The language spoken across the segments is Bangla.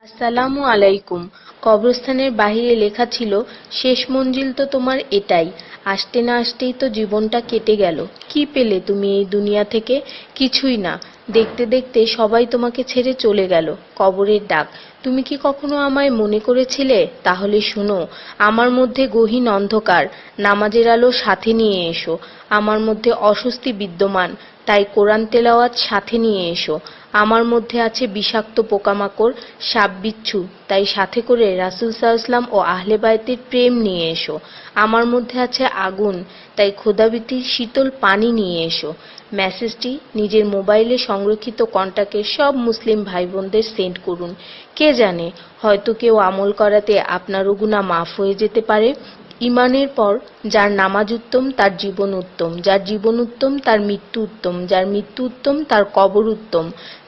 আসসালামু আলাইকুম। কবরস্থানের বাহিরে লেখা ছিল, শেষ মঞ্জিল তো তোমার এটাই। আসতে না আসতেই তো জীবনটা কেটে গেল। কি পেলে তুমি এই দুনিয়া থেকে? কিছুই না। দেখতে দেখতে সবাই তোমাকে ছেড়ে চলে গেল। কবরের ডাক। তুমি কি কখনো আমায় মনে করেছিলে? তাহলে শোনো, আমার মধ্যে গহীন অন্ধকার, নামাজের আলো সাথে নিয়ে এসো। আমার মধ্যে অস্বস্তি বিদ্যমান, তাই কোরআন তেলাওয়াত সাথে নিয়ে এসো। আমার মধ্যে আছে বিষাক্ত পোকামাকড়, সাপ বিচ্ছু, তাই সাথে করে রাসূল সাল্লাল্লাহু ও আহলে বায়তের প্রেম নিয়ে এসো। আমার মধ্যে আছে আগুন, তাই খোদাভীতির শীতল পানি নিয়ে এসো। মেসেজটি নিজের মোবাইলে সংরক্ষিত কন্টাক্টে সব মুসলিম ভাই বোনদের সেন্ড করুন। কে জানে, হয়তো কেউ আমল করাতে আপনারও গুনাহ মাফ হয়ে যেতে পারে। ঈমানের পর যার নামাজ উত্তম তার জীবন উত্তম, যার জীবন উত্তম তার মৃত্যু উত্তম, যার মৃত্যু উত্তম তার কবর উত্তম,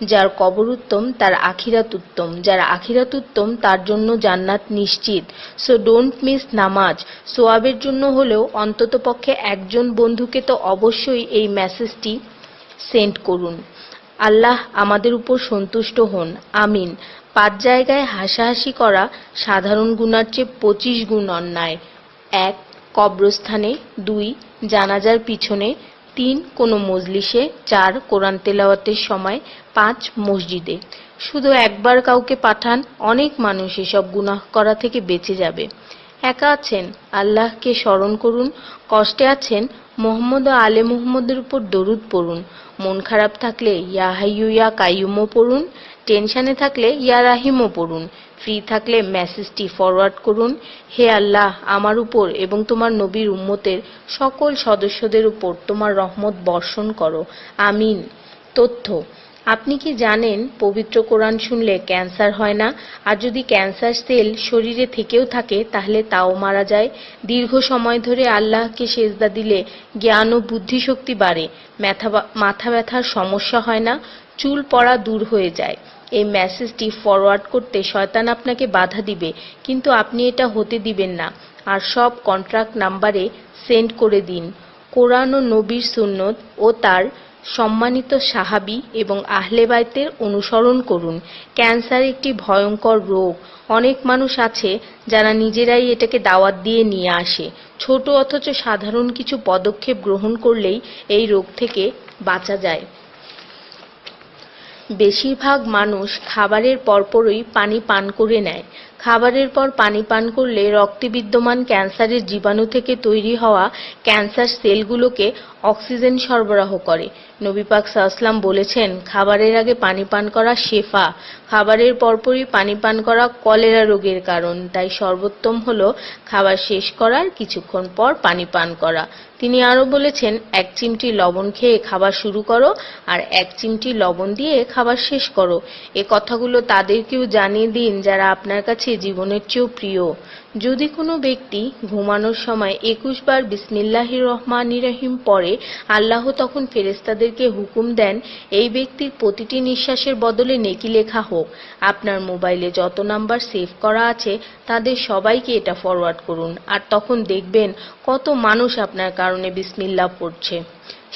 যার কবর উত্তম তার আখিরাত উত্তম, যার আখিরাত উত্তম তার জন্য জান্নাত নিশ্চিত। সো ডোন্ট মিস নামাজ। সোয়াবের জন্য হলেও অন্ততপক্ষে একজন বন্ধুকে তো অবশ্যই এই মেসেজটি সেন্ড করুন। আল্লাহ আমাদের উপর সন্তুষ্ট হন, আমিন। 5 জায়গায় হাসাহাসি করা সাধারণ গুনার চেয়ে 25 গুণ অন্যায়। 1. কবরস্থানে, 2. জানাজার পিছনে, 3. কোনো মজলিসে, 4. কোরআন তেলাওয়াতের সময়, 5. মসজিদে। শুধু একবার কাউকে পাঠান, অনেক মানুষ এসব গুনাহ করা থেকে বেঁচে যাবে। একা আছেন, আল্লাহকে স্মরণ করুন। কষ্টে আছেন, মুহাম্মদ ও আলে মুহাম্মদের উপর দরুদ পড়ুন। মন খারাপ থাকলে ইয়া হাইয়্যু ইয়া কাইয়্যুমও পড়ুন। টেনশনে থাকলে ইয়া রাহিমও পড়ুন। ফ্রি থাকলে মেসেজটি ফরওয়ার্ড করুন। হে আল্লাহ, আমার উপর এবং তোমার নবীর উম্মতের সকল সদস্যদের উপর তোমার রহমত বর্ষণ করো, আমিন। তথ্য: আপনি কি জানেন পবিত্র কোরআন শুনলে ক্যান্সার হয় না? আর যদি ক্যান্সার সেল শরীরে থেকেও থাকে তাহলে তাও মারা যায়। দীর্ঘ সময় ধরে আল্লাহকে সেজদা দিলে জ্ঞান ও বুদ্ধিশক্তি বাড়ে। মাথা ব্যথার সমস্যা হয় না, চুল পড়া দূর হয়ে যায়। এই মেসেজটি ফরওয়ার্ড করতে শয়তান আপনাকে বাধা দিবে, কিন্তু আপনি এটা হতে দিবেন না। আর সব কন্ট্রাক্ট নাম্বারে সেন্ড করে দিন। কোরআন ও নবীর সুন্নত ও তার সম্মানিত সাহাবী এবং আহলে বাইতের অনুসরণ করুন। ক্যান্সার একটি ভয়ঙ্কর রোগ। অনেক মানুষ আছে যারা নিজেরাই এটাকে দাওয়াত দিয়ে নিয়ে আসে। ছোট অথচ সাধারণ কিছু পদক্ষেপ গ্রহণ করলেই এই রোগ থেকে বাঁচা যায়। বেশিরভাগ মানুষ খাবারের পরপরই পানি পান করে নেয়। খাবারের পর পানি পান করলে রক্তে বিদ্যমান ক্যান্সারের জীবাণু থেকে তৈরি হওয়া ক্যান্সার সেলগুলোকে অক্সিজেন সরবরাহ করে। নবী পাক সাল্লাল্লাহু বলেছেন, খাবারের আগে পানি পান করা শেফা। খাবারের পরপরই পানি পান করা কলেরা রোগের কারণ, তাই সর্বোত্তম হলো খাবার শেষ করার কিছুক্ষণ পর পানি পান করা। তিনি আরো বলেছেন, 1 চিমটি লবণ খেয়ে খাবার শুরু করো আর 1 চিমটি লবণ দিয়ে খাবার শেষ করো। এ কথাগুলো তাদেরকেও জানিয়ে দিন যারা আপনার কাছে জীবনের চেয়েও প্রিয়। যদি কোনো ব্যক্তি ঘুমানোর সময় 21 বার বিসমিল্লাহির রহমানির রহিম পড়ে, আল্লাহ তখন ফেরেশতাদেরকে হুকুম দেন এই ব্যক্তির প্রতিটি নিঃশ্বাসের বদলে নেকি লেখা হোক। আপনার মোবাইলে যত নাম্বার সেভ করা আছে তাদের সবাইকে এটা ফরওয়ার্ড করুন, আর তখন দেখবেন কত মানুষ আপনার কারণে বিসমিল্লাহ পড়ছে।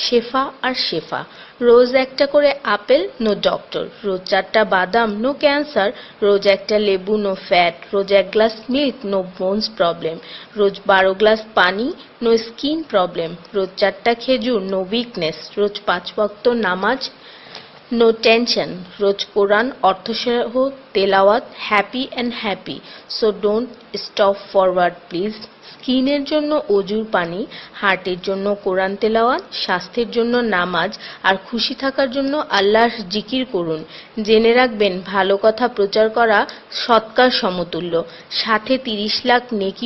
শেফা আর শেফা। রোজ একটা করে আপেল, নো ডক্টর। রোজ 4টা বাদাম, নো ক্যান্সার। রোজ একটা লেবু, নো ফ্যাট। রোজ 1 glass milk, no bones problem. রোজ 12 গ্লাস পানি, নো স্কিন প্রবলেম। রোজ 4টা খেজুর, নো উইকনেস। রোজ 5 ওয়াক্ত নামাজ, নো টেনশন। রোজ কোরআন অর্থসহ তেলাওয়াত, happy and happy. So don't stop forward please. স্কিনের জন্য অজুর পানি, হার্টের জন্য কোরআন তেলাওয়াত, স্বাস্থ্যের জন্য নামাজ, আর খুশি থাকার জন্য আল্লাহর জিকির করুন। জেনে রাখবেন, ভালো কথা প্রচার করা সৎকার সমতুল্য, সাথে 30 লাখ নেকি